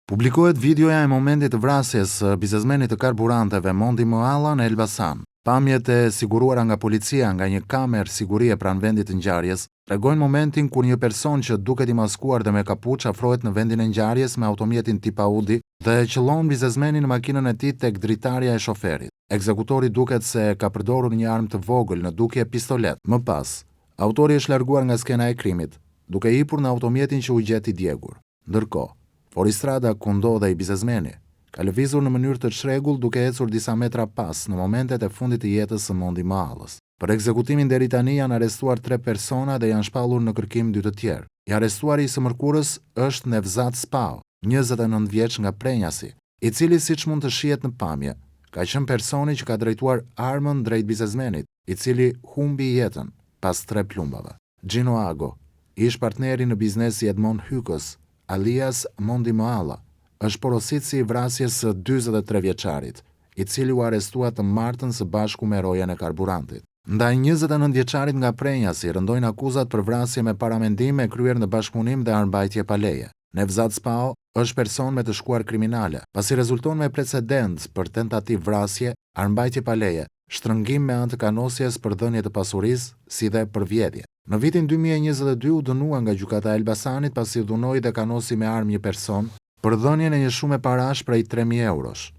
Publikohet videoja e momentit të vrasjes së biznesmenit të karburanteve Mondi Moalla në Elbasan. Pamjet e siguruara nga policia nga një kamerë sigurie pranë vendit të ngjarjes tregojnë momentin kur një person që duket i maskuar dhe me kapuç afrohet në vendin e ngjarjes me automjetin tip Audi dhe qëllon biznesmenin në makinën e tij tek dritarja e shoferit. Ekzekutori duket se ka përdorur një armë të vogël në dukje pistolet. Më pas, autori është larguar nga skena e krimit, duke hipur në automjetin që u gjet i djegur. Ndërkohë, Foristrada ku ndodhej biznesmeni ka lëvizur në mënyrë të çrregull duke ecur disa metra pas në momentet e fundit të jetës së Mondi Moallës. Për ekzekutimin deri tani janë arrestuar 3 persona dhe janë shpallur në kërkim 2 të tjerë. I arrestuari i së mërkurës është Nevzat Spao, 29 vjeç nga Prenjasi, i cili siç mund të shihet në pamje, ka qenë personi që ka drejtuar armën drejt biznesmenit, i cili humbi jetën pas 3 plumbave. Gino Ago, ish partneri në biznes i Edmond Hykës, alias Mondi Moalla, është porositësi i vrasjes së 43 vjeçarit, i cili u arrestua të martën së bashku me rojen e karburantit. Ndaj 29 vjeçarit nga Prenjasi rëndojnë akuzat për vrasje me paramendim e kryer në bashkëpunim dhe armbajtje pa leje. Nevzat Spao është person me të shkuar kriminale, pasi rezulton me precedent për tentativë vrasje, armbajtje pa leje, shtrëngim me anë të kanosjes për dhënje të pasurisë, si dhe për vjedhje. Në vitin 2022 u dënua nga gjykata e Elbasanit pasi dënoi dhe kanosi me armë një person për dhënien e një shume parash prej 3.000 eurosh.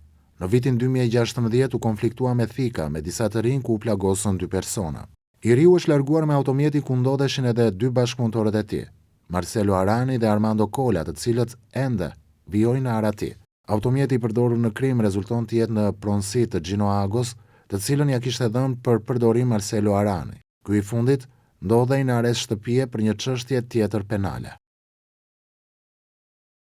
Në vitin 2016 u konfliktua me Thika me disa të rinj ku u plagosën 2 persona. I riu është larguar me automjeti ku ndodheshin edhe 2 bashkëpunëtorët e tij, Marcelo Arani dhe Armando Cola, të cilët ende vijojnë në Arati. Automjeti i përdorur në krim rezulton të jetë në pronësi të Gino Agos, të cilën ja kishte dhënë për përdorim Marcelo Arani. Ky i fundit ndodhej në arrest shtëpie për një çështje tjetër penale.